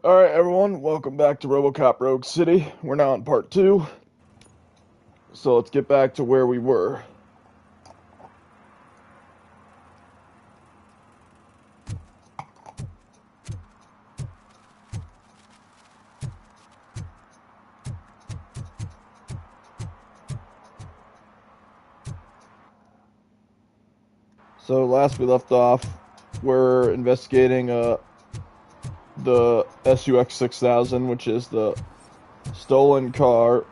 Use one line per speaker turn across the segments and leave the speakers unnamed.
Alright, everyone, welcome back to Robocop Rogue City. We're now on part 2, so let's get back to where we were. So, last we left off, we're investigating the SUX 6000, which is the stolen car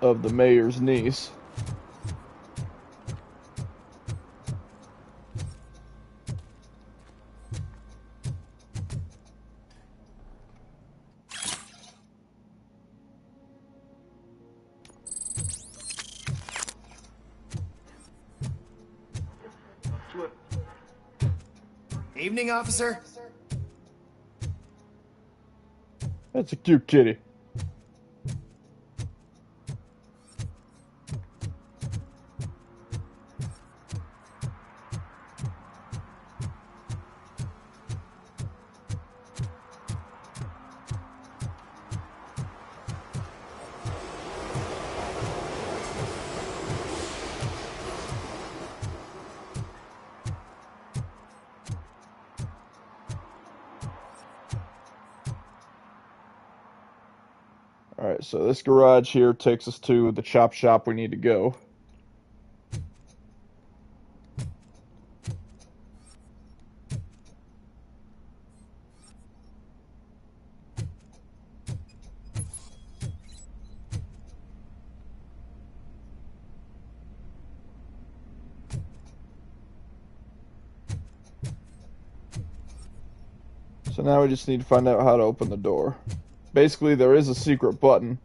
of the mayor's niece.
Evening, officer.
That's a cute kitty. Alright, so this garage here takes us to the chop shop we need to go. So now we just need to find out how to open the door. Basically, there is a secret button,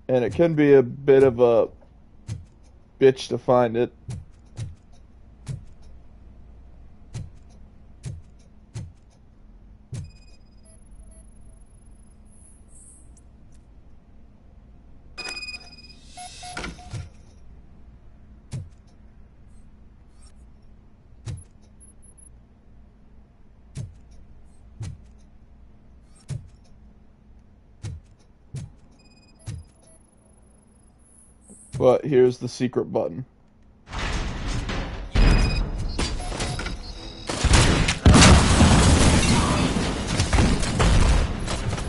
and it can be a bit of a bitch to find it. But here's the secret button.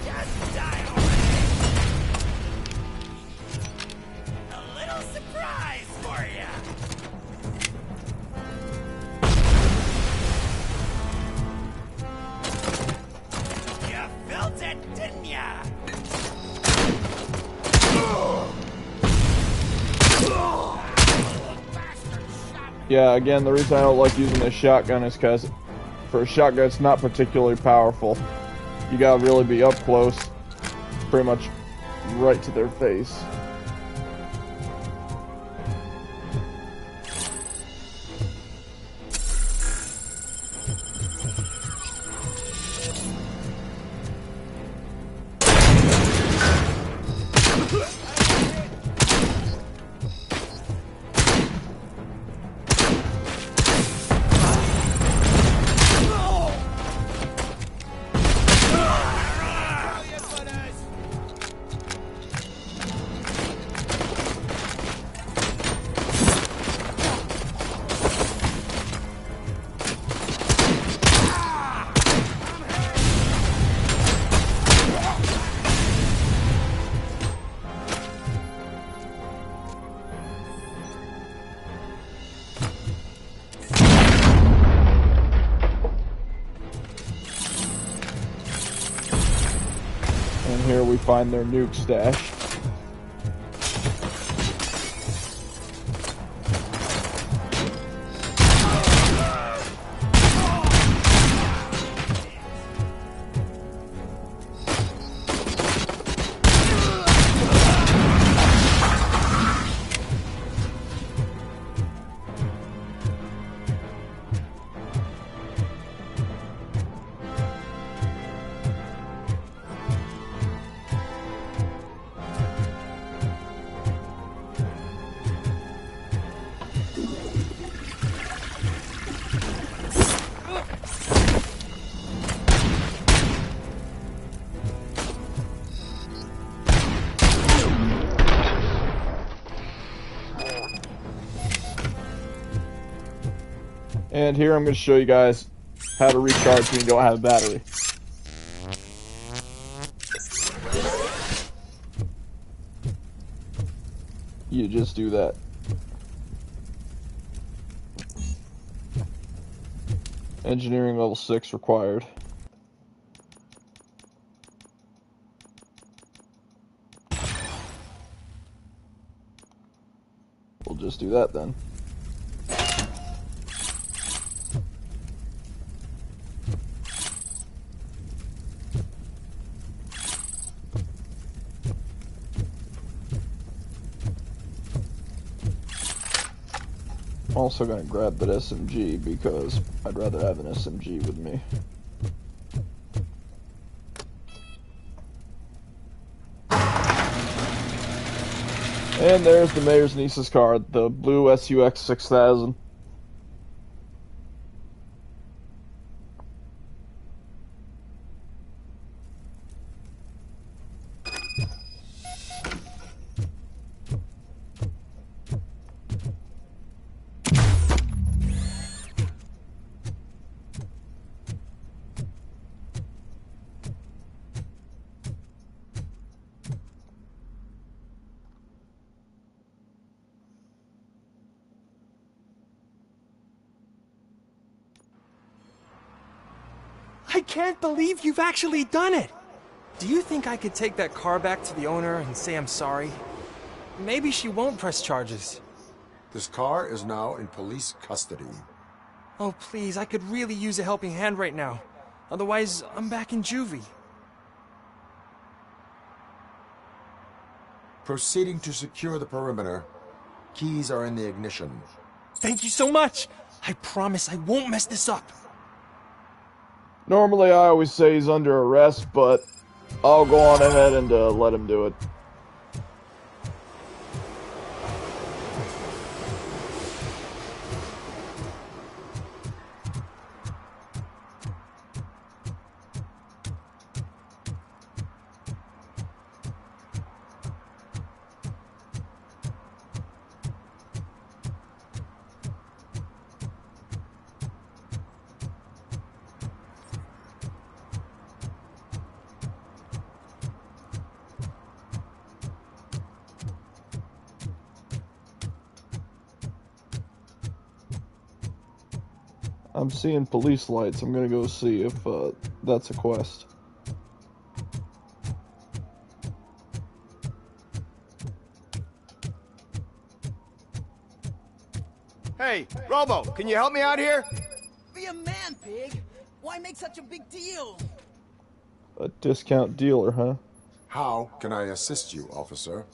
Just die already. A little surprise for ya. You felt it, didn't ya?
Yeah, again, the reason I don't like using this shotgun is because for a shotgun, it's not particularly powerful. You gotta really be up close, pretty much right to their face. And here we find their nuke stash. And here I'm going to show you guys how to recharge when you don't have a battery. You just do that. Engineering level 6 required. We'll just do that then. I'm also going to grab that SMG because I'd rather have an SMG with me. And there's the mayor's niece's car, the blue SUX 6000.
I can't believe you've actually done it! Do you think I could take that car back to the owner and say I'm sorry? Maybe she won't press charges.
This car is now in police custody.
Oh, please, I could really use a helping hand right now. Otherwise, I'm back in juvie.
Proceeding to secure the perimeter. Keys are in the ignition.
Thank you so much! I promise I won't mess this up.
Normally I always say he's under arrest, but I'll go on ahead and let him do it. I'm seeing police lights. I'm gonna go see if that's a quest.
Hey, Robo, can you help me out here?
Be a man, pig. Why make such a big deal?
A discount dealer, huh?
How can I assist you, officer?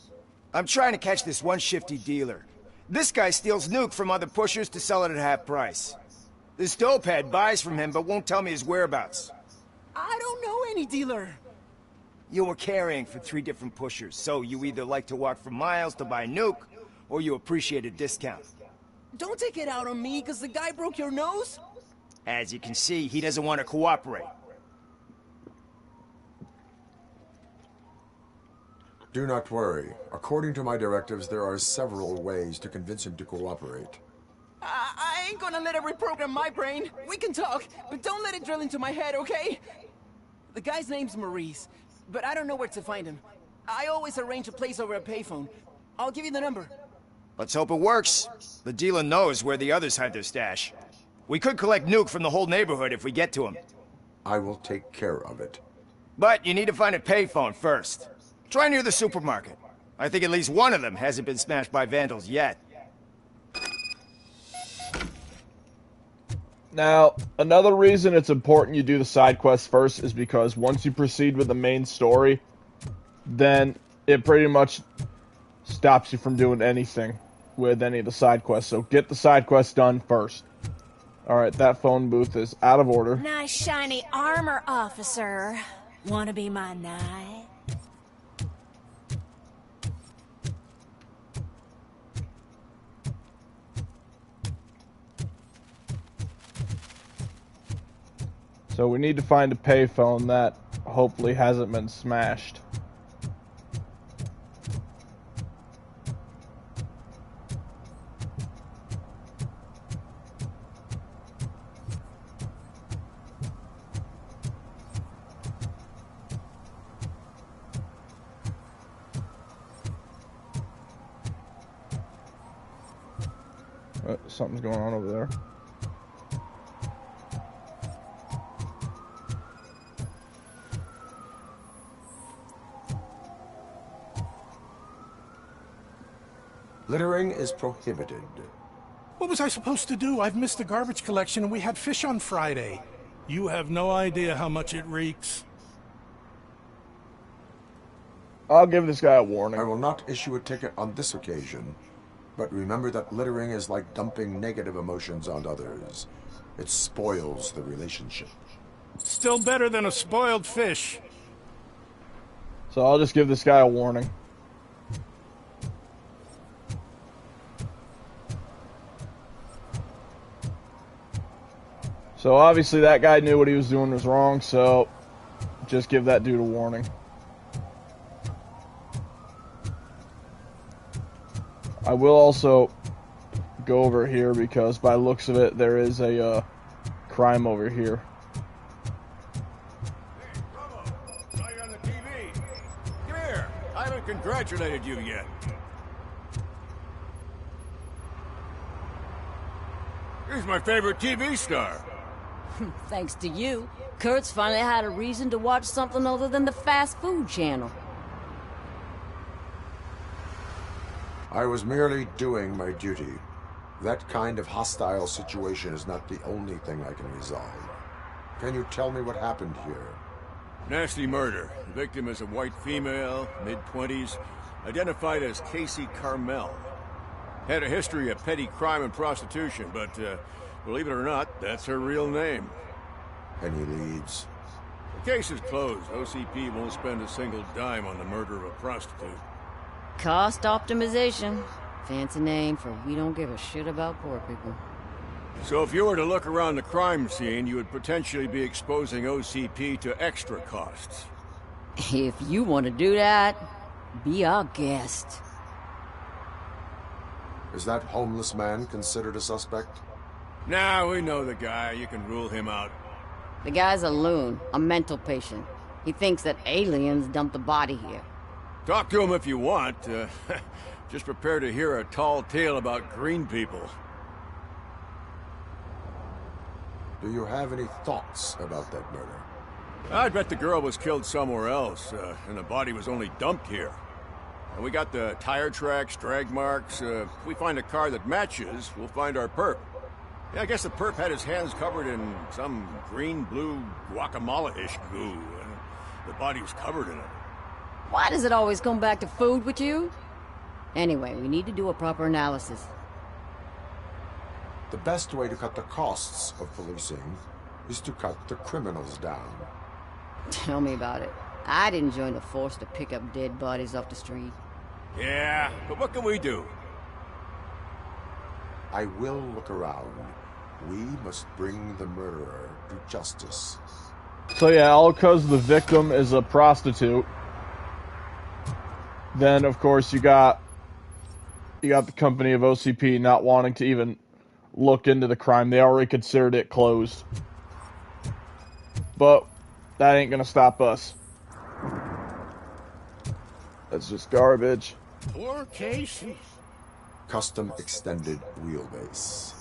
I'm trying to catch this one shifty dealer. This guy steals nuke from other pushers to sell it at half price. This dopehead buys from him but won't tell me his whereabouts.
I don't know any dealer.
You were carrying for 3 different pushers, so you either like to walk for miles to buy nuke, or you appreciate a discount.
Don't take it out on me because the guy broke your nose.
As you can see, he doesn't want to cooperate.
Do not worry. According to my directives, there are several ways to convince him to cooperate.
I ain't gonna let it reprogram my brain. We can talk, but don't let it drill into my head, okay? The guy's name's Maurice, but I don't know where to find him. I always arrange a place over a payphone. I'll give you the number.
Let's hope it works. The dealer knows where the others hide their stash. We could collect nuke from the whole neighborhood if we get to him.
I will take care of it.
But you need to find a payphone first. Try near the supermarket. I think at least one of them hasn't been smashed by vandals yet.
Now, another reason it's important you do the side quests first is because once you proceed with the main story, then it pretty much stops you from doing anything with any of the side quests. So get the side quests done first. Alright, that phone booth is out of order.
Nice shiny armor, officer. Wanna be my knight?
So we need to find a payphone that hopefully hasn't been smashed. something's going on over there.
Littering is prohibited.
What was I supposed to do? I've missed the garbage collection and we had fish on Friday. You have no idea how much it reeks.
I'll give this guy a warning.
I will not issue a ticket on this occasion, but remember that littering is like dumping negative emotions on others. It spoils the relationship.
Still better than a spoiled fish.
So I'll just give this guy a warning. So obviously that guy knew what he was doing was wrong, so just give that dude a warning. I will also go over here because by looks of it, there is a crime over here.
Hey, Robo, saw you on the TV. Come here. I haven't congratulated you yet. Here's my favorite TV star.
Thanks to you, Kurt's finally had a reason to watch something other than the fast food channel.
I was merely doing my duty. That kind of hostile situation is not the only thing I can resolve. Can you tell me what happened here?
Nasty murder. The victim is a white female, mid-20s, identified as Casey Carmel. Had a history of petty crime and prostitution, but believe it or not, that's her real name.
Any leads?
The case is closed. OCP won't spend a single dime on the murder of a prostitute.
Cost optimization. Fancy name for we don't give a shit about poor people.
So if you were to look around the crime scene, you would potentially be exposing OCP to extra costs.
If you want to do that, be our guest.
Is that homeless man considered a suspect?
Nah, we know the guy. You can rule him out.
The guy's a loon, a mental patient. He thinks that aliens dumped the body here.
Talk to him if you want. Just prepare to hear a tall tale about green people.
Do you have any thoughts about that murder?
I bet the girl was killed somewhere else, and the body was only dumped here. And we got the tire tracks, drag marks. If we find a car that matches, we'll find our perp. Yeah, I guess the perp had his hands covered in some green-blue guacamole-ish goo. The body was covered in it.
Why does it always come back to food with you? Anyway, we need to do a proper analysis.
The best way to cut the costs of policing is to cut the criminals down.
Tell me about it. I didn't join the force to pick up dead bodies off the street.
Yeah, but what can we do?
I will look around. We must bring the murderer to justice.
So yeah, all because the victim is a prostitute. Then of course you got the company of OCP not wanting to even look into the crime. They already considered it closed. But that ain't gonna stop us. That's just garbage.
Poor Casey.
Custom extended wheelbase.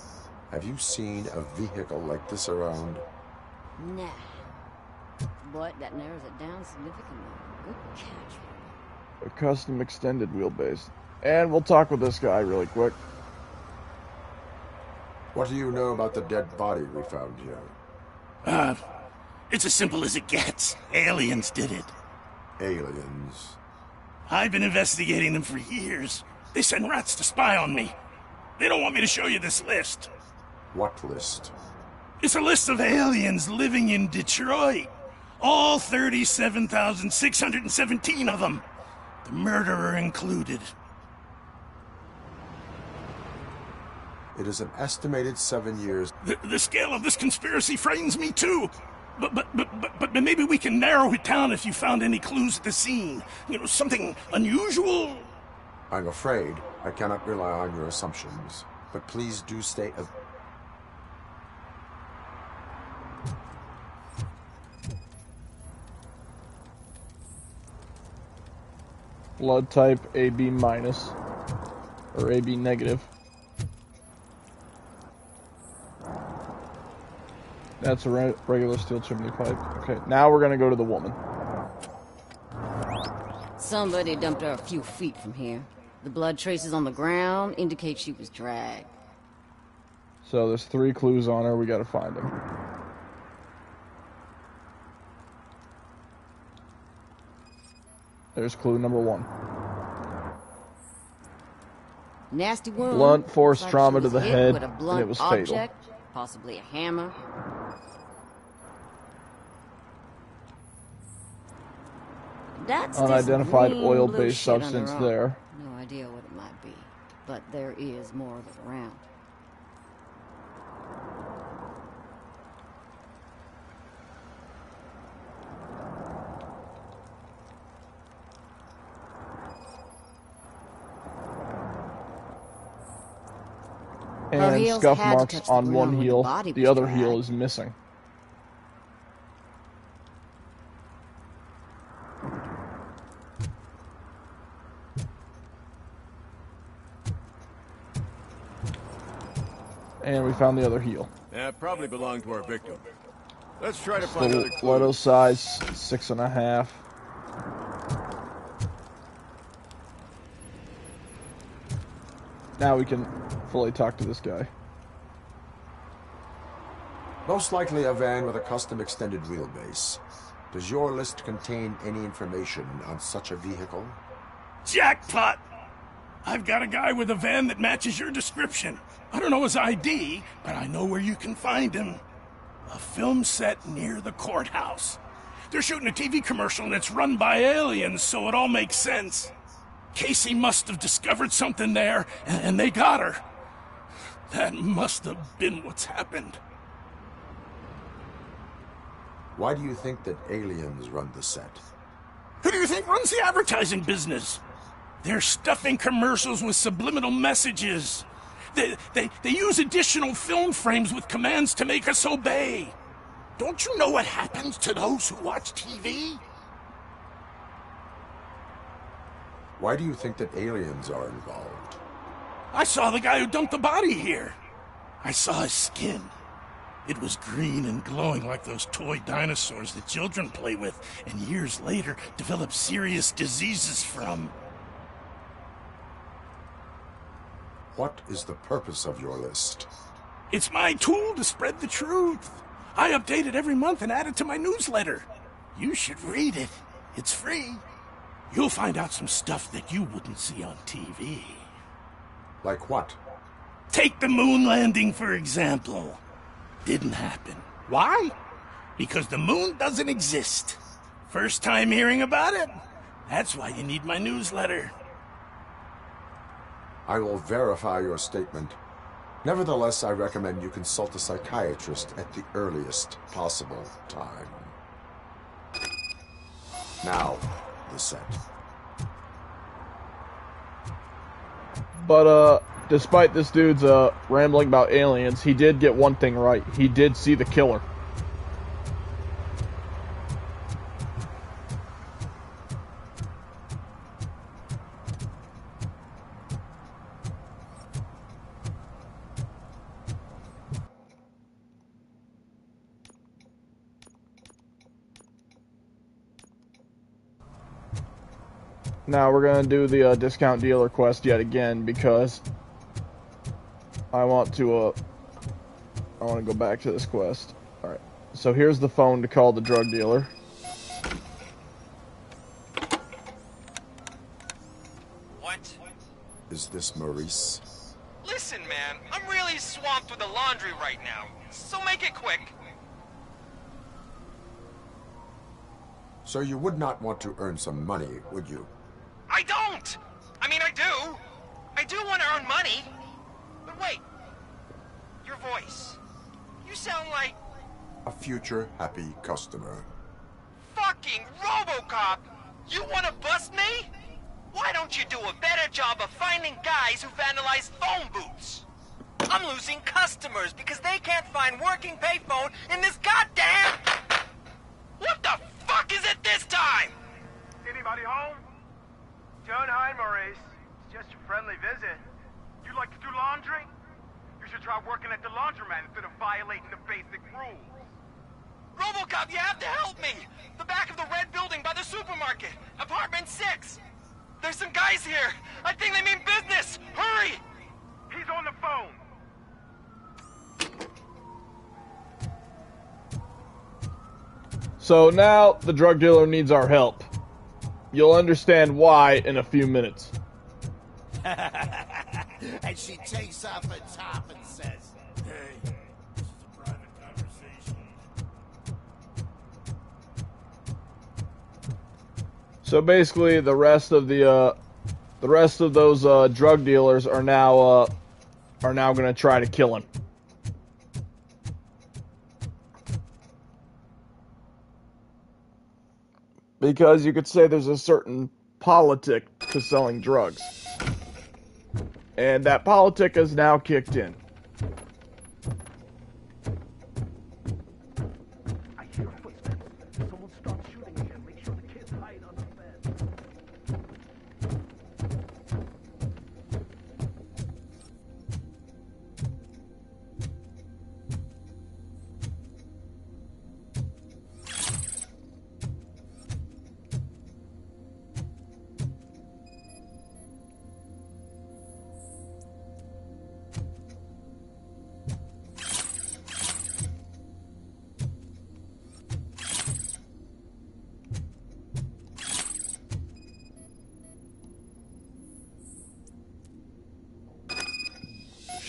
Have you seen a vehicle like this around?
Nah. But that narrows it down significantly. Good catch.
A custom extended wheelbase. And we'll talk with this guy really quick.
What do you know about the dead body we found here?
It's as simple as it gets. Aliens did it.
Aliens.
I've been investigating them for years. They send rats to spy on me. They don't want me to show you this list.
What list?
It's a list of aliens living in Detroit. All 37,617 of them. The murderer included.
It is an estimated 7 years.
The scale of this conspiracy frightens me too. But maybe we can narrow it down if you found any clues at the scene. You know, something unusual.
I'm afraid I cannot rely on your assumptions, but please do stay.
Blood type AB minus or AB negative. That's a regular steel chimney pipe. Okay, now we're gonna go to the woman.
Somebody dumped her a few feet from here. The blood traces on the ground indicate she was dragged.
So there's 3 clues on her. We gotta find them. There's clue number 1.
Nasty wound.
Blunt force
Like
trauma
she
to
was
the
hit
head,
with a
and
blunt
it was
object,
fatal.
possibly a hammer. That's
Unidentified
this green
oil-based
blue shit on her
substance
arm.
there.
No idea what it might be, but there is more of it around. Her
And
heels
scuff
had to
marks
touch the
on
ground
one
where the
heel.
body
The
was
other heel
dragged.
is missing. And we found the other heel.
Yeah, probably belonged to our victim. Let's try to find other
Stiletto
clues.
size 6.5. Now we can fully talk to this guy.
Most likely a van with a custom extended wheelbase. Does your list contain any information on such a vehicle?
Jackpot! I've got a guy with a van that matches your description. I don't know his ID, but I know where you can find him. A film set near the courthouse. They're shooting a TV commercial and it's run by aliens, so it all makes sense. Casey must have discovered something there, and they got her. That must have been what's happened.
Why do you think that aliens run the set?
Who do you think runs the advertising business? They're stuffing commercials with subliminal messages. They use additional film frames with commands to make us obey. Don't you know what happens to those who watch TV?
Why do you think that aliens are involved?
I saw the guy who dumped the body here. I saw his skin. It was green and glowing like those toy dinosaurs that children play with and years later develop serious diseases from.
What is the purpose of your list?
It's my tool to spread the truth. I update it every month and add it to my newsletter. You should read it. It's free. You'll find out some stuff that you wouldn't see on TV.
Like what?
Take the moon landing, for example. Didn't happen. Why? Because the moon doesn't exist. First time hearing about it? That's why you need my newsletter.
I will verify your statement. Nevertheless, I recommend you consult a psychiatrist at the earliest possible time. Now, the set.
But, despite this dude's, rambling about aliens, he did get one thing right. He did see the killer. Now we're gonna do the discount dealer quest yet again because I want to go back to this quest. All right. So here's the phone to call the drug dealer.
What?
Is this Maurice?
Listen, man, I'm really swamped with the laundry right now, so make it quick.
So you would not want to earn some money, would you?
I don't! I mean, I do. I do want to earn money. But wait. Your voice. You sound like...
A future happy customer.
fucking Robocop! You want to bust me? Why don't you do a better job of finding guys who vandalize phone booths? I'm losing customers because they can't find working payphone in this goddamn... What the fuck is it this time?
Anybody home? Don't hide, Maurice. It's just a friendly visit. You like to do laundry? You should try working at the laundromat instead of violating the basic rules.
Robocop, you have to help me! The back of the red building by the supermarket. Apartment 6. There's some guys here. I think they mean business. Hurry!
He's on the phone.
So now the drug dealer needs our help. You'll understand why in a few minutes.
And she takes off her top and says,
Hey, this is a private conversation.
So basically, the rest of those drug dealers are now going to try to kill him. Because you could say there's a certain politic to selling drugs. And that politic has now kicked in.
I hear footsteps. Someone stopped shooting again. Make sure the kids hide under the bed.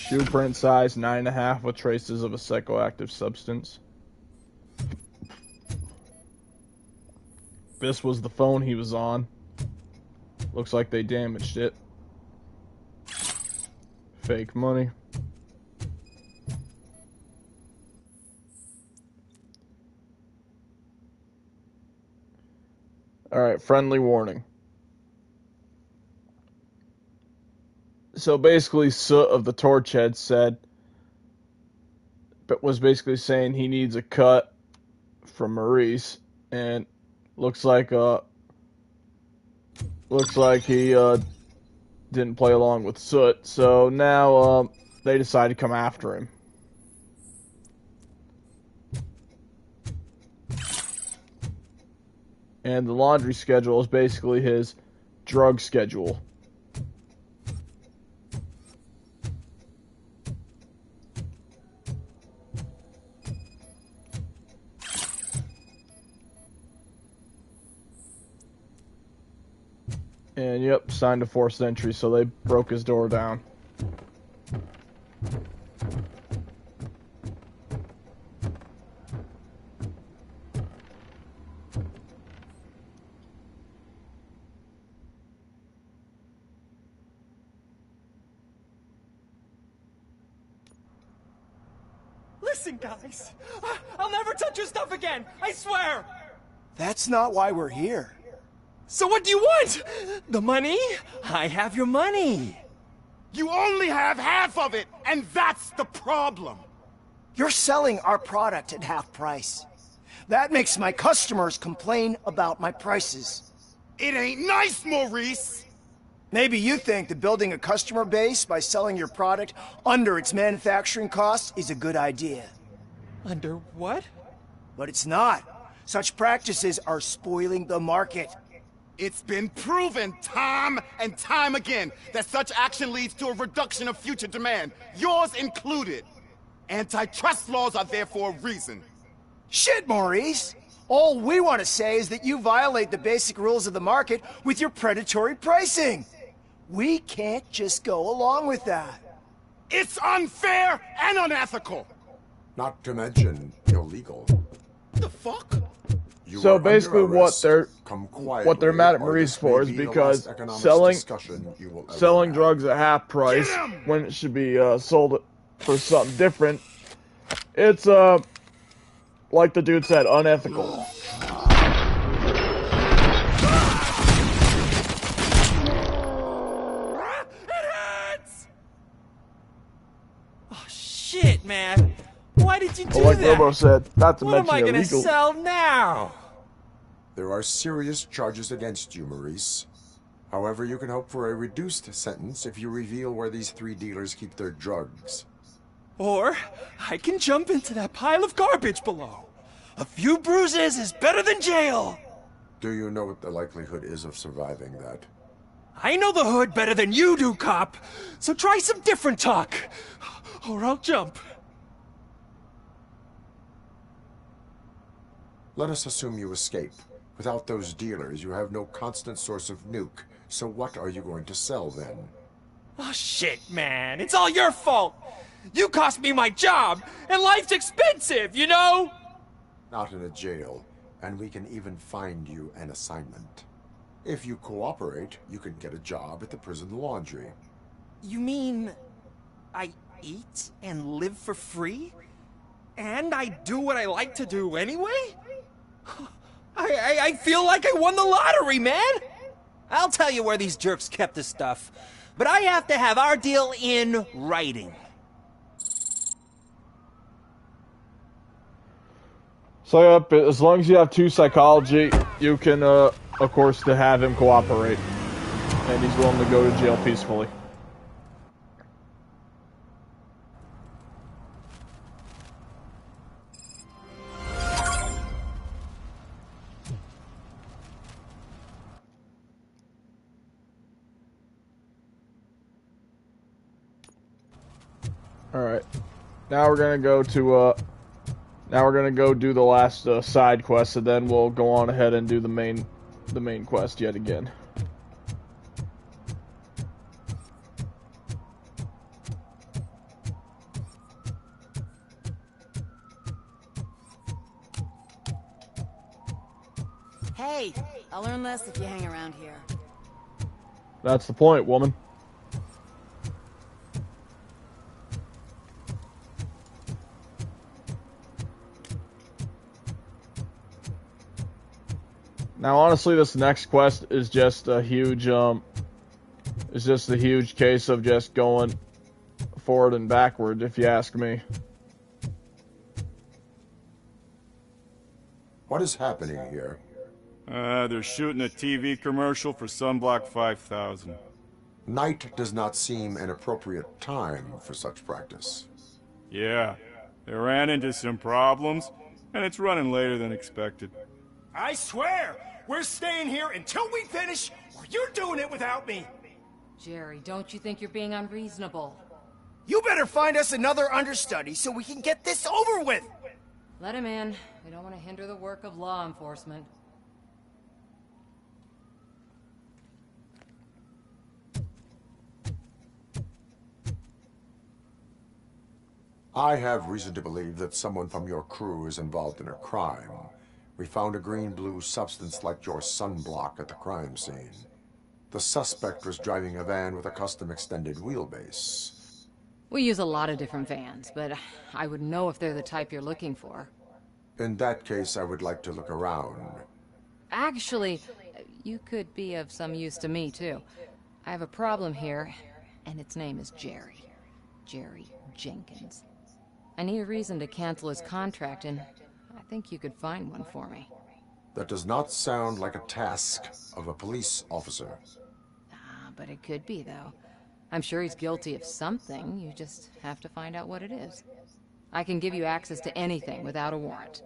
Shoe print size 9.5 with traces of a psychoactive substance. This was the phone he was on. Looks like they damaged it. Fake money. Alright, friendly warning. So basically, Soot of the Torchhead was basically saying he needs a cut from Maurice, and looks like he didn't play along with Soot, so now they decide to come after him. And the laundry schedule is basically his drug schedule. And yep, signed a forced entry, so they broke his door down.
Listen, guys. I'll never touch your stuff again. I swear.
That's not why we're here.
So what do you want? The money? I have your money.
you only have half of it, and that's the problem.
You're selling our product at half price. That makes my customers complain about my prices.
It ain't nice, Maurice!
Maybe you think that building a customer base by selling your product under its manufacturing costs is a good idea.
Under what?
But it's not. Such practices are spoiling the market.
It's been proven time and time again that such action leads to a reduction of future demand, yours included. Antitrust laws are there for a reason.
Shit, Maurice! All we want to say is that you violate the basic rules of the market with your predatory pricing. We can't just go along with that.
It's unfair and unethical!
Not to mention illegal.
The fuck?
You
So
are
basically
under arrest. Come
what they're mad at
quietly, or
Maurice
this may
for is
be the
because
last economics
selling
discussion you will ever
selling
have.
drugs at half price when it should be sold for something different. It's like the dude said, unethical.
Oh, shit, man. Why did you do
Like
that?
Robo said, not to
What am I
mention
gonna
illegal.
sell now?
There are serious charges against you, Maurice. However, you can hope for a reduced sentence if you reveal where these 3 dealers keep their drugs.
Or I can jump into that pile of garbage below.
A few bruises is better than jail.
Do you know what the likelihood is of surviving that?
I know the hood better than you do, cop. So try some different talk, or I'll jump.
Let us assume you escape. Without those dealers, you have no constant source of nuke. So what are you going to sell then?
Oh shit, man. It's all your fault. You cost me my job, and life's expensive, you know?
Not in a jail, and we can even find you an assignment. If you cooperate, you can get a job at the prison laundry.
You mean I eat and live for free? And I do what I like to do anyway? I feel like I won the lottery, man! I'll tell you where these jerks kept the stuff, but I have to have our deal in writing.
So yep, as long as you have 2 psychology, you can, of course, to have him cooperate. And he's willing to go to jail peacefully. Alright. Now we're gonna go to, now we're gonna go do the last side quest, and then we'll go on ahead and do the main quest yet again.
Hey, I'll learn less if you hang around here.
That's the point, woman. Now, honestly, this next quest is just a huge, case of just going forward and backward, if you ask me.
What is happening here?
They're shooting a TV commercial for Sunblock 5000.
Night does not seem an appropriate time for such practice.
Yeah, they ran into some problems, and it's running later than expected.
I swear, we're staying here until we finish, or you're doing it without me.
Jerry, don't you think you're being unreasonable?
You better find us another understudy so we can get this over with.
Let him in. We don't want to hinder the work of law enforcement.
I have reason to believe that someone from your crew is involved in a crime. We found a green-blue substance like your sunblock at the crime scene. The suspect was driving a van with a custom extended wheelbase.
We use a lot of different vans, but I would know if they're the type you're looking for.
In that case, I would like to look around.
Actually, you could be of some use to me, too. I have a problem here, and its name is Jerry. Jerry Jenkins. I need a reason to cancel his contract, and I think you could find one for me.
That does not sound like a task of a police officer.
But it could be, though. I'm sure he's guilty of something. You just have to find out what it is. I can give you access to anything without a warrant.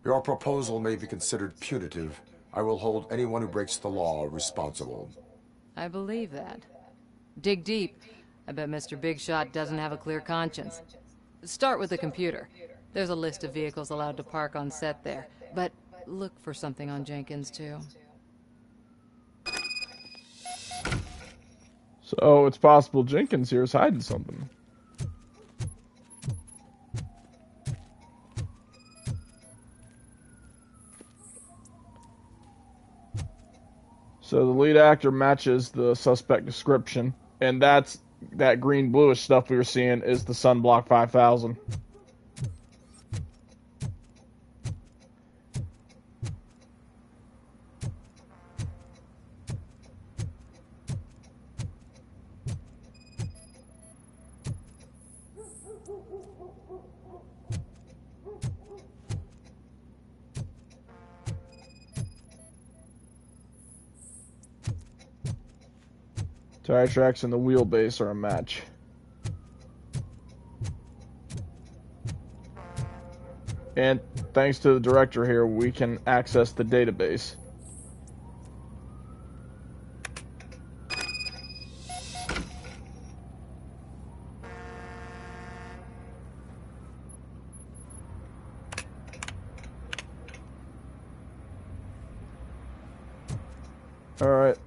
Your proposal may be considered punitive. I will hold anyone who breaks the law responsible.
I believe that. Dig deep. I bet Mr. Big Shot doesn't have a clear conscience. Start with the computer. There's a list of vehicles allowed to park on set there. But look for something on Jenkins, too.
So, it's possible Jenkins here is hiding something. So, the lead actor matches the suspect description, and that green bluish stuff we were seeing is the Sunblock 5000. Tire tracks and the wheelbase are a match. And thanks to the director here, we can access the database. Alright,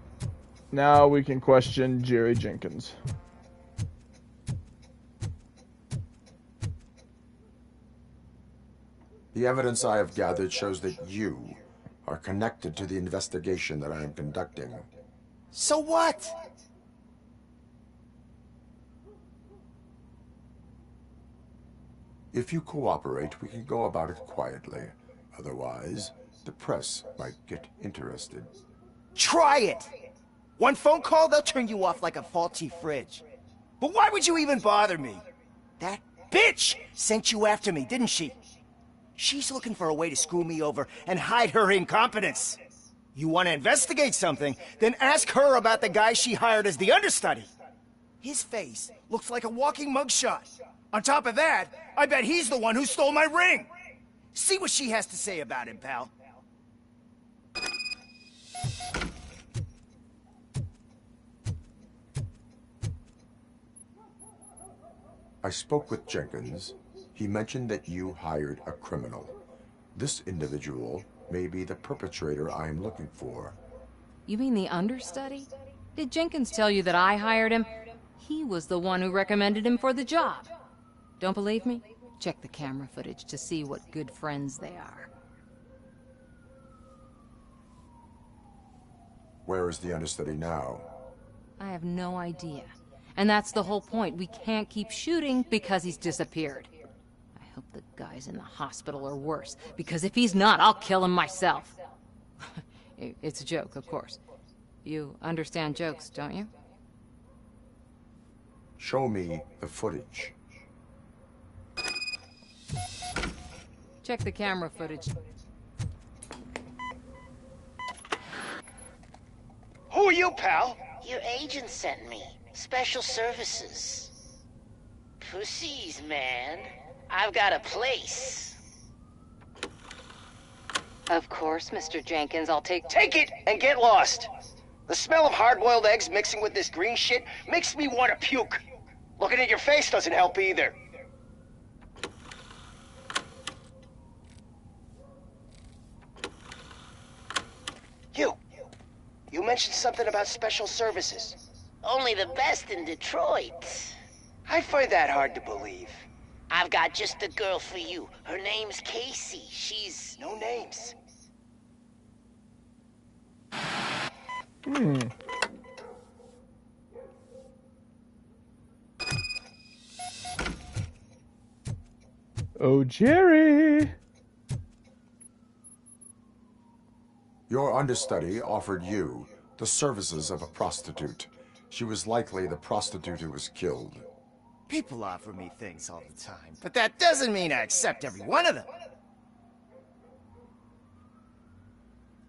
now we can question Jerry Jenkins.
The evidence I have gathered shows that you are connected to the investigation that I am conducting.
So what?
If you cooperate, we can go about it quietly. Otherwise, the press might get interested.
Try it! One phone call, they'll turn you off like a faulty fridge. But why would you even bother me? That bitch sent you after me, didn't she? She's looking for a way to screw me over and hide her incompetence. You want to investigate something, then ask her about the guy she hired as the understudy. His face looks like a walking mugshot. On top of that, I bet he's the one who stole my ring. See what she has to say about him, pal.
I spoke with Jenkins. He mentioned that you hired a criminal. This individual may be the perpetrator I am looking for.
You mean the understudy? Did Jenkins tell you that I hired him? He was the one who recommended him for the job. Don't believe me? Check the camera footage to see what good friends they are.
Where is the understudy now?
I have no idea. And that's the whole point. We can't keep shooting because he's disappeared. I hope the guy's in the hospital or worse, because if he's not, I'll kill him myself. It's a joke, of course. You understand jokes, don't you?
Show me the footage.
Check the camera footage.
Who are you, pal?
Your agent sent me. Special services. Pussies, man. I've got a place.
Of course, Mr. Jenkins, I'll take
Take it and get lost. The smell of hard-boiled eggs mixing with this green shit makes me want to puke. Looking at your face doesn't help either. You mentioned something about special services.
Only the best in Detroit.
I find that hard to believe.
I've got just the girl for you. Her name's Casey. She's...
No names.
Oh, Jerry!
Your understudy offered you the services of a prostitute. She was likely the prostitute who was killed.
People offer me things all the time, but that doesn't mean I accept every one of them.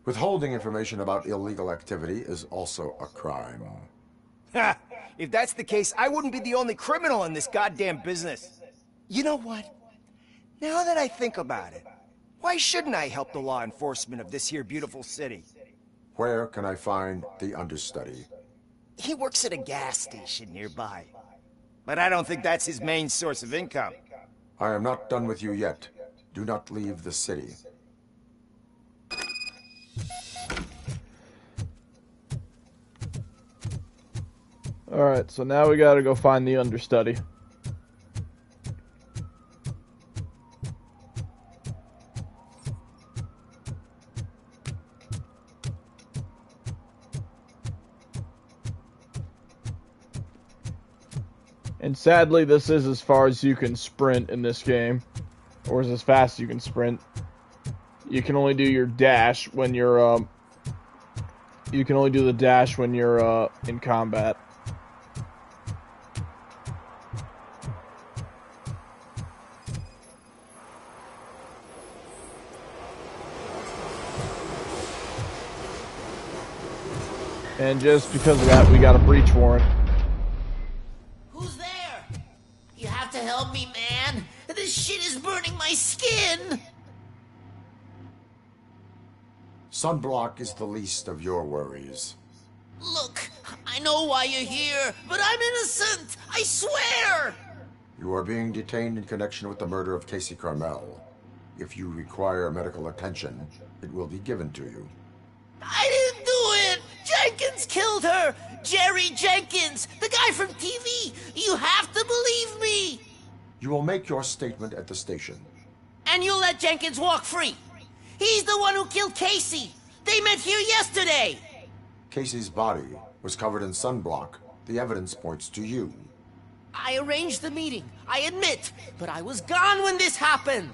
Withholding information about illegal activity is also a crime.
Ha! If that's the case, I wouldn't be the only criminal in this goddamn business. You know what? Now that I think about it, why shouldn't I help the law enforcement of this here beautiful city?
Where can I find the understudy?
He works at a gas station nearby. But I don't think that's his main source of income.
I am not done with you yet. Do not leave the city.
Alright, so now we gotta go find the understudy. And sadly, this is as far as you can sprint in this game. Or as fast as you can sprint. You can only do your dash when you're, you can only do the dash when you're, in combat. And just because of that, we got a breach warrant.
Who's there? You have to help me, man. This shit is burning my skin!
Sunblock is the least of your worries.
Look, I know why you're here, but I'm innocent! I swear!
You are being detained in connection with the murder of Casey Carmel. If you require medical attention, it will be given to you.
I didn't do it! Jenkins killed her! Jerry Jenkins, the guy from TV! You have to believe me!
You will make your statement at the station.
And you'll let Jenkins walk free! He's the one who killed Casey! They met here yesterday!
Casey's body was covered in sunblock. The evidence points to you.
I arranged the meeting, I admit, but I was gone when this happened.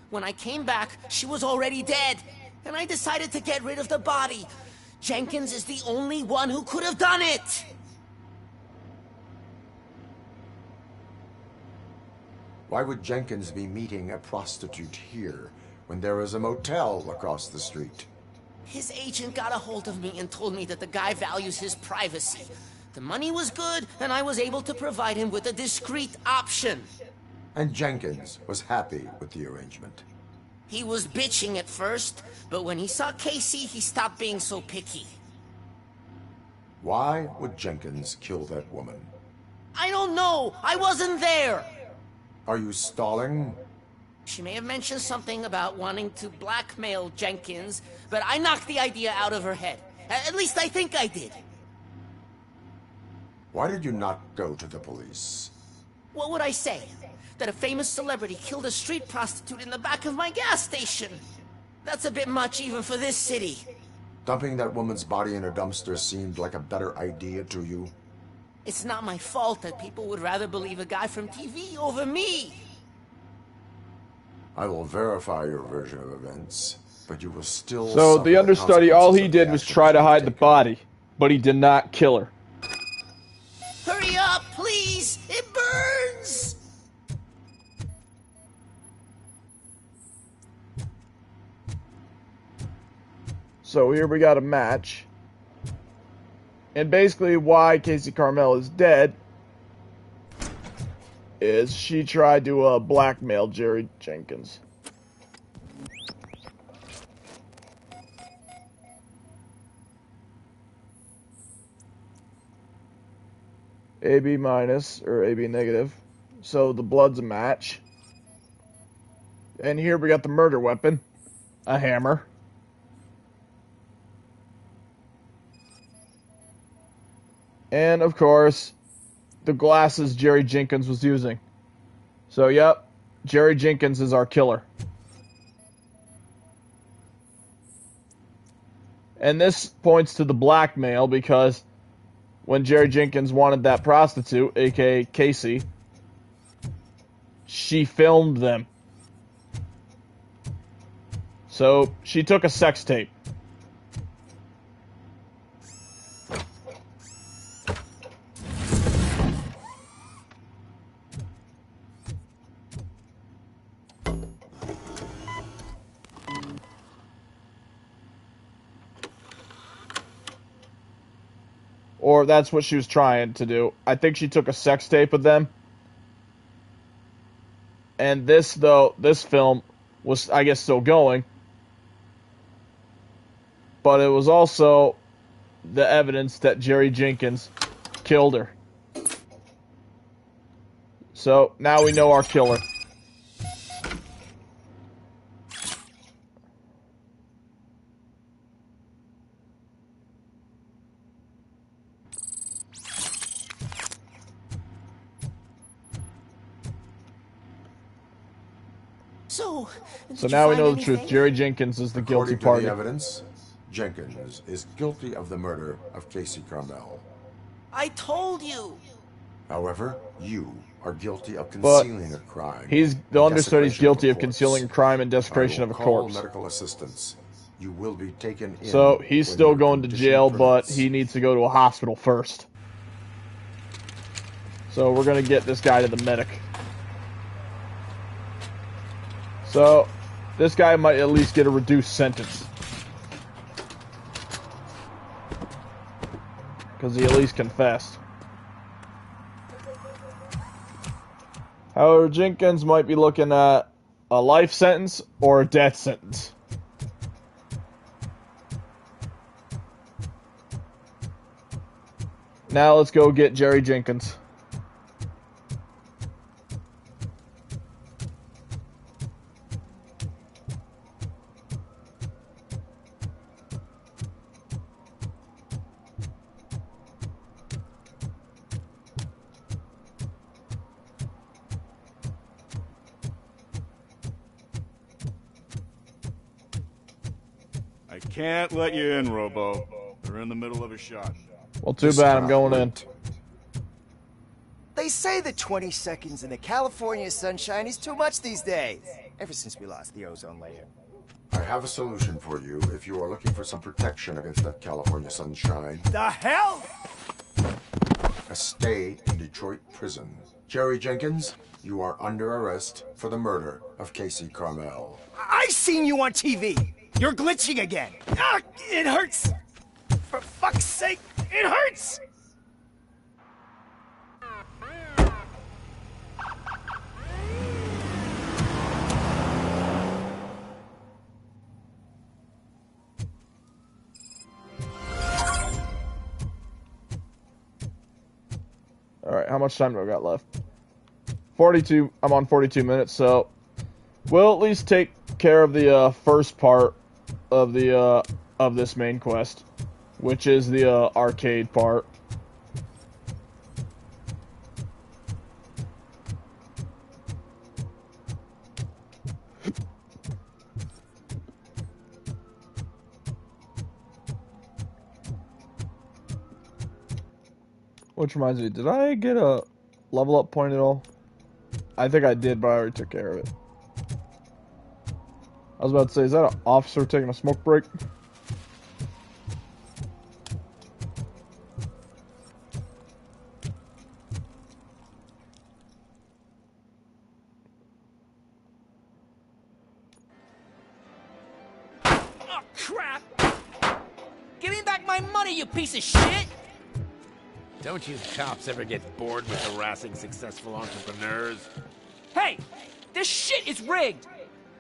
When I came back, she was already dead, and I decided to get rid of the body. Jenkins is the only one who could have done it!
Why would Jenkins be meeting a prostitute here when there is a motel across the street?
His agent got a hold of me and told me that the guy values his privacy. The money was good, and I was able to provide him with a discreet option.
And Jenkins was happy with the arrangement.
He was bitching at first, but when he saw Casey, he stopped being so picky.
Why would Jenkins kill that woman?
I don't know! I wasn't there!
Are you stalling?
She may have mentioned something about wanting to blackmail Jenkins, but I knocked the idea out of her head. At least I think I did.
Why did you not go to the police?
What would I say? That a famous celebrity killed a street prostitute in the back of my gas station? That's a bit much even for this city.
Dumping that woman's body in a dumpster seemed like a better idea to you?
It's not my fault that people would rather believe a guy from TV over me.
I will verify your version of events, but you will still...
So the understudy, all he did was try to hide the body, but he did not kill her.
Hurry up, please! It burns!
So here we got a match. And basically why Casey Carmel is dead is she tried to blackmail Jerry Jenkins. AB minus or AB negative. So the blood's a match. And here we got the murder weapon, a hammer. And of course, the glasses Jerry Jenkins was using. So yep, Jerry Jenkins is our killer. And this points to the blackmail because when Jerry Jenkins wanted that prostitute, aka Casey, she filmed them. So she took a sex tape. Or that's what she was trying to do. I think she took a sex tape of them. And this film was, I guess, still going. But it was also the evidence that Jerry Jenkins killed her. So now we know our killer. So now we know the truth. Jerry Jenkins is the guilty party.
According to the evidence, Jenkins is guilty of the murder of Casey Carmel.
I told you.
However, you are guilty of concealing a crime.
The understudy's guilty of concealing a crime and desecration of a corpse.
Medical assistance. You will be taken in.
So he's still going to jail, but he needs to go to a hospital first. So we're gonna get this guy to the medic. So this guy might at least get a reduced sentence. Because he at least confessed. However, Jenkins might be looking at a life sentence or a death sentence. Now let's go get Jerry Jenkins.
I can't let you in, Robo. We're in the middle of a shot.
Well, too bad. I'm going in.
They say that 20 seconds in the California sunshine is too much these days. Ever since we lost the ozone layer.
I have a solution for you if you are looking for some protection against that California sunshine.
The hell?
A stay in Detroit prison. Jerry Jenkins, you are under arrest for the murder of Casey Carmel.
I seen you on TV. You're glitching again. Ah, it hurts. For fuck's sake, it hurts.
Alright, how much time do I got left? 42. I'm on 42 minutes, so we'll at least take care of the first part of the of this main quest, which is the arcade part. Which reminds me, did I get a level up point at all? I think I did, but I already took care of it. I was about to say, is that an officer taking a smoke break?
Oh, crap! Give me back my money, you piece of shit!
Don't you cops ever get bored with harassing successful entrepreneurs?
Hey! This shit is rigged!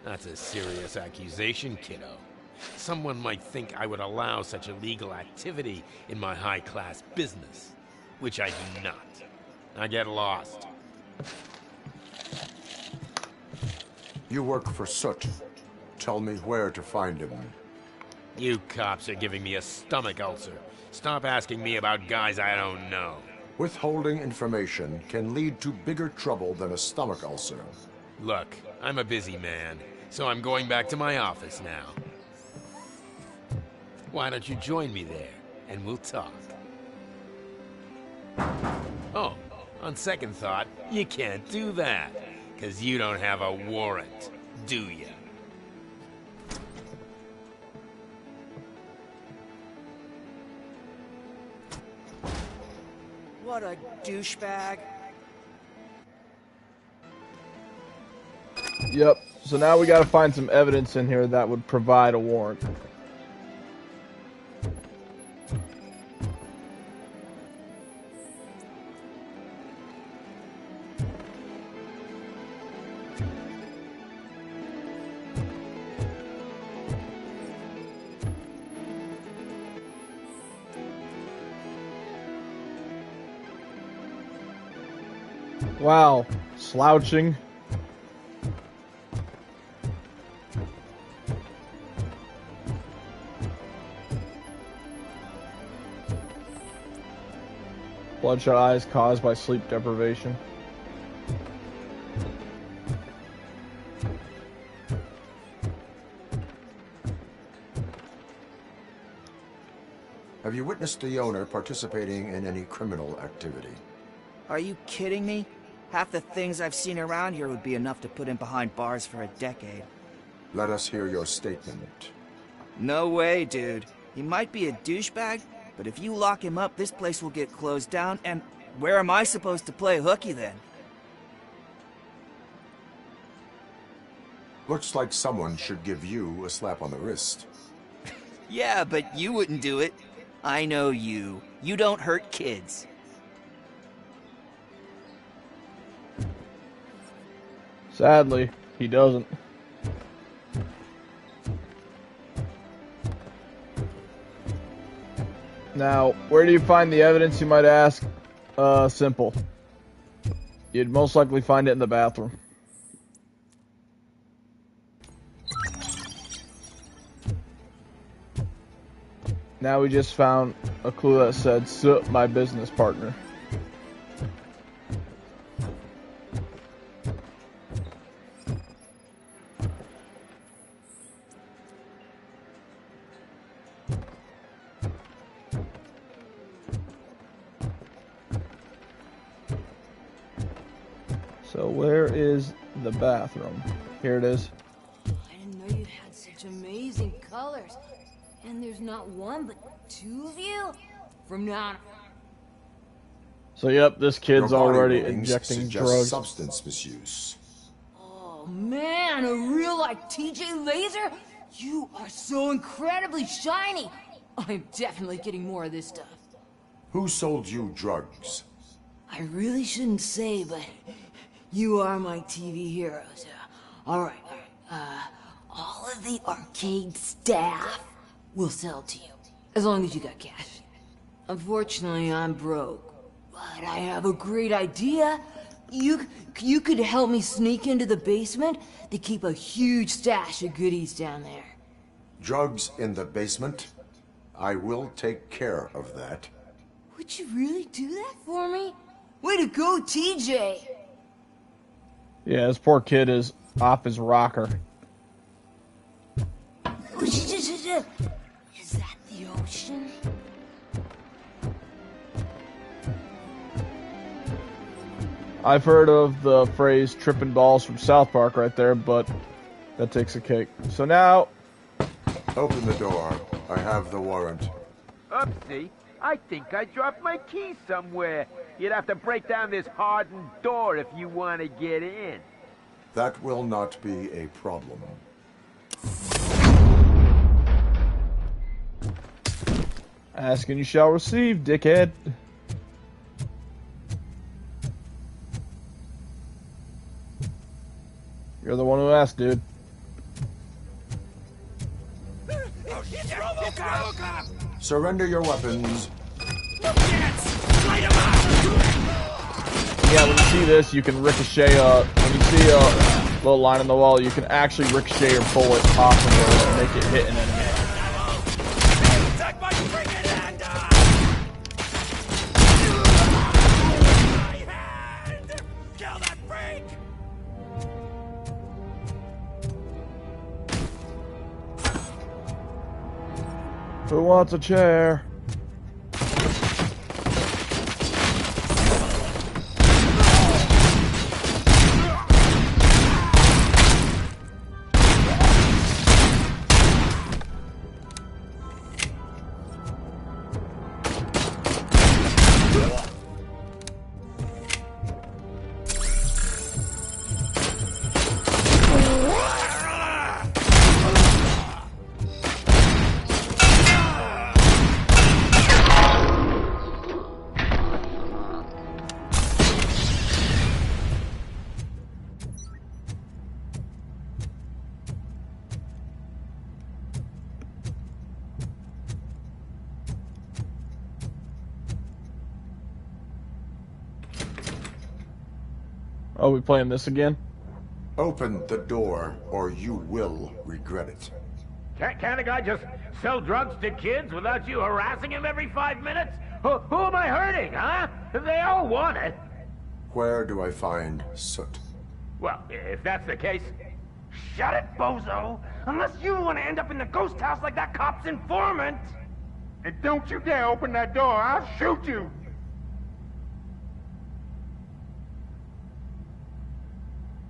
That's a serious accusation, kiddo. Someone might think I would allow such illegal activity in my high-class business, which I do not. Now get lost.
You work for Soot. Tell me where to find him.
You cops are giving me a stomach ulcer. Stop asking me about guys I don't know.
Withholding information can lead to bigger trouble than a stomach ulcer.
Look, I'm a busy man, so I'm going back to my office now. Why don't you join me there, and we'll talk. Oh, on second thought, you can't do that, because you don't have a warrant, do you?
What a douchebag.
Yep. So now we gotta find some evidence in here that would provide a warrant. Wow, slouching. Bloodshot eyes caused by sleep deprivation.
Have you witnessed the owner participating in any criminal activity?
Are you kidding me? Half the things I've seen around here would be enough to put him behind bars for a decade.
Let us hear your statement.
No way, dude. He might be a douchebag, but if you lock him up, this place will get closed down, and where am I supposed to play hooky then?
Looks like someone should give you a slap on the wrist.
Yeah, but you wouldn't do it. I know you. You don't hurt kids.
Sadly, he doesn't. Now, where do you find the evidence, you might ask? Simple. You'd most likely find it in the bathroom. Now we just found a clue that said, "Soot, my business partner." So where is the bathroom? Here it is.
I didn't know you had such amazing colors. And there's not one, but two of you? From now on.
So yep, this kid's
Your body
already
readings
injecting
suggest
drugs.
substance misuse.
Oh man, a real like TJ Laser? You are so incredibly shiny. I'm definitely getting more of this stuff.
Who sold you drugs?
I really shouldn't say, but you are my TV heroes. Alright. All of the arcade staff will sell to you, as long as you got cash. Unfortunately, I'm broke, but I have a great idea. You could help me sneak into the basement. They keep a huge stash of goodies down there.
Drugs in the basement? I will take care of that.
Would you really do that for me? Way to go, TJ!
Yeah, this poor kid is off his rocker.
Is that the ocean?
I've heard of the phrase tripping balls from South Park right there, but that takes a cake. So now...
Open the door. I have the warrant.
Oopsie. I think I dropped my keys somewhere. You'd have to break down this hardened door if you want to get in.
That will not be a problem.
Ask and you shall receive, dickhead. You're the one who asked, dude.
It's Robocop!
Surrender your weapons.
Yeah, when you see this, you can ricochet when you see a little line in the wall, you can actually ricochet your bullet off of it and make it hit an enemy. Who wants a chair? Oh, we playing this again?
Open the door, or you will regret it.
Can't a guy just sell drugs to kids without you harassing him every 5 minutes? Who am I hurting, huh? They all want it.
Where do I find Soot?
Well, if that's the case, shut it, bozo! Unless you want to end up in the ghost house like that cop's informant! And don't you dare open that door, I'll shoot you!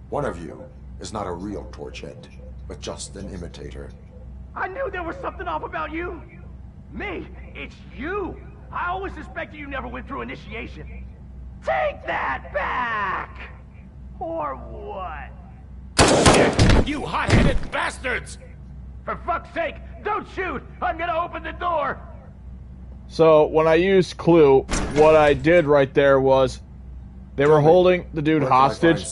One of you is not a real Torchhead, but just an imitator.
I knew there was something off about you! Me? It's you! I always suspected you never went through initiation. Take that back! Or what?
You hot-headed bastards!
For fuck's sake, don't shoot! I'm gonna open the door!
So, when I used Clue, what I did right there was they were holding the dude hostage,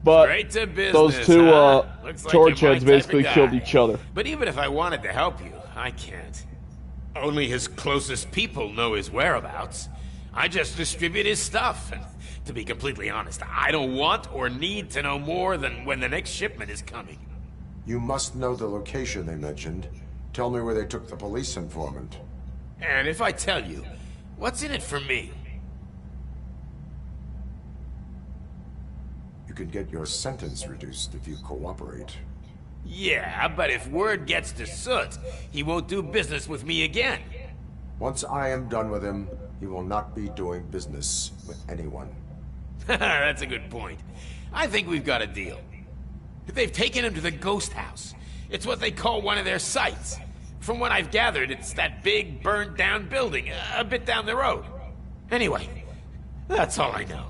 but
Straight to business,
those two
huh? Looks like
torch
you're my
heads
type of
basically
guy.
killed each other.
But even if I wanted to help you, I can't. Only his closest people know his whereabouts. I just distribute his stuff, and to be completely honest, I don't want or need to know more than when the next shipment is coming.
You must know the location they mentioned. Tell me where they took the police informant.
And if I tell you, what's in it for me?
You can get your sentence reduced if you cooperate.
Yeah, but if word gets to Soot, he won't do business with me again.
Once I am done with him, he will not be doing business with anyone.
That's a good point. I think we've got a deal. They've taken him to the ghost house. It's what they call one of their sites. From what I've gathered, it's that big, burned-down building, a bit down the road. Anyway, that's all I know.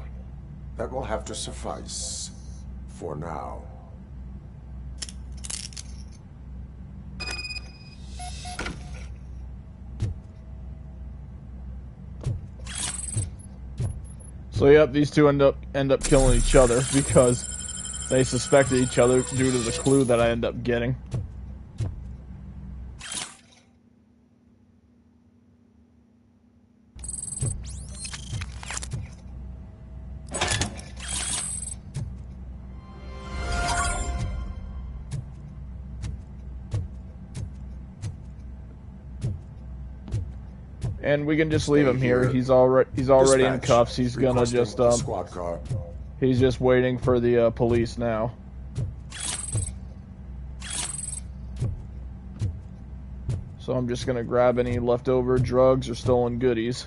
That will have to suffice. For now.
So yep, these two end up killing each other because they suspected each other due to the clue that I end up getting. And we can just leave him here. He's already in cuffs. He's gonna just
squad car.
He's just waiting for the police now. So I'm just gonna grab any leftover drugs or stolen goodies.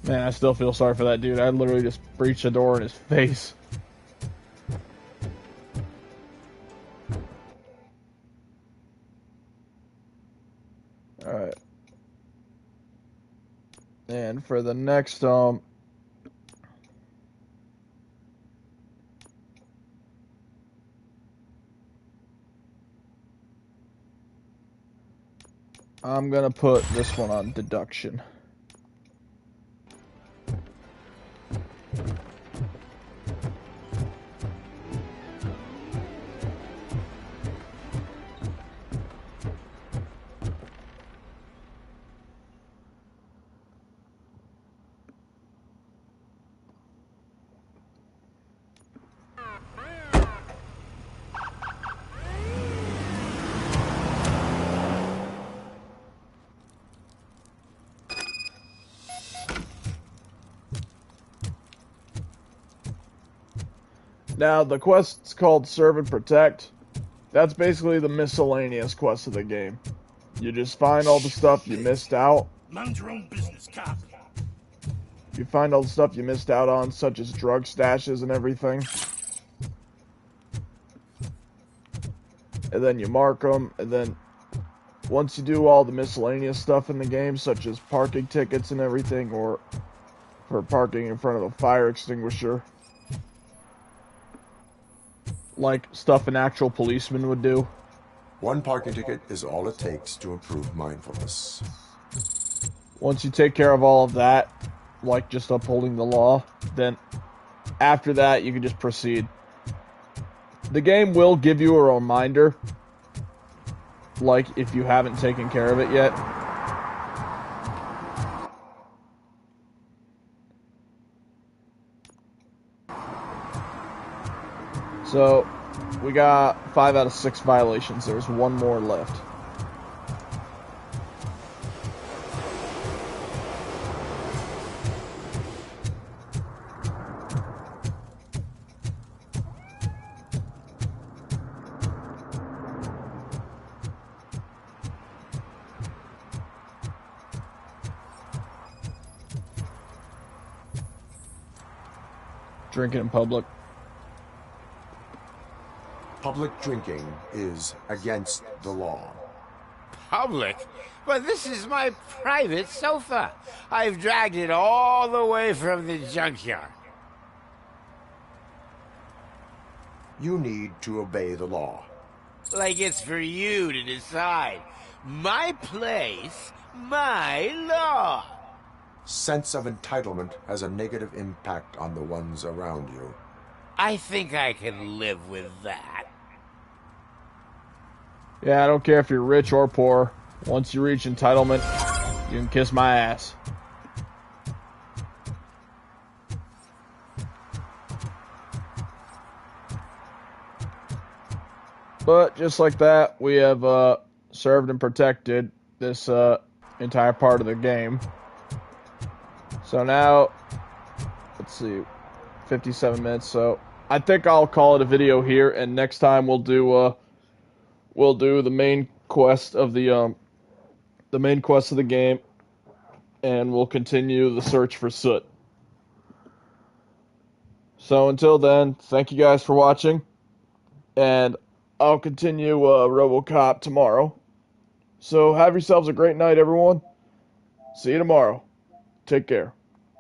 Man, I still feel sorry for that dude. I literally just breached the door in his face. Alright. And for the next, I'm gonna put this one on deduction. Now, the quest's called Serve and Protect. That's basically the miscellaneous quest of the game. You just find all the stuff you missed out.
Mind your own business, cop.
You find all the stuff you missed out on, such as drug stashes and everything. And then you mark them, and then once you do all the miscellaneous stuff in the game, such as parking tickets and everything, or for parking in front of a fire extinguisher, like stuff an actual policeman would do.
One parking ticket is all it takes to improve mindfulness.
Once you take care of all of that, like just upholding the law, then after that you can just proceed. The game will give you a reminder, like if you haven't taken care of it yet. So, we got 5 out of 6 violations. There's one more left. drinking in public.
Public drinking is against the law.
Public? But this is my private sofa. I've dragged it all the way from the junkyard.
You need to obey the law.
Like it's for you to decide. My place, my law.
Sense of entitlement has a negative impact on the ones around you.
I think I can live with that.
Yeah, I don't care if you're rich or poor. Once you reach entitlement, you can kiss my ass. But just like that, we have served and protected this entire part of the game. So now, let's see, 57 minutes. So I think I'll call it a video here, and next time we'll do the main quest of the game, and we'll continue the search for Soot. So until then, thank you guys for watching, and I'll continue Robocop tomorrow. So have yourselves a great night, everyone. See you tomorrow. Take care.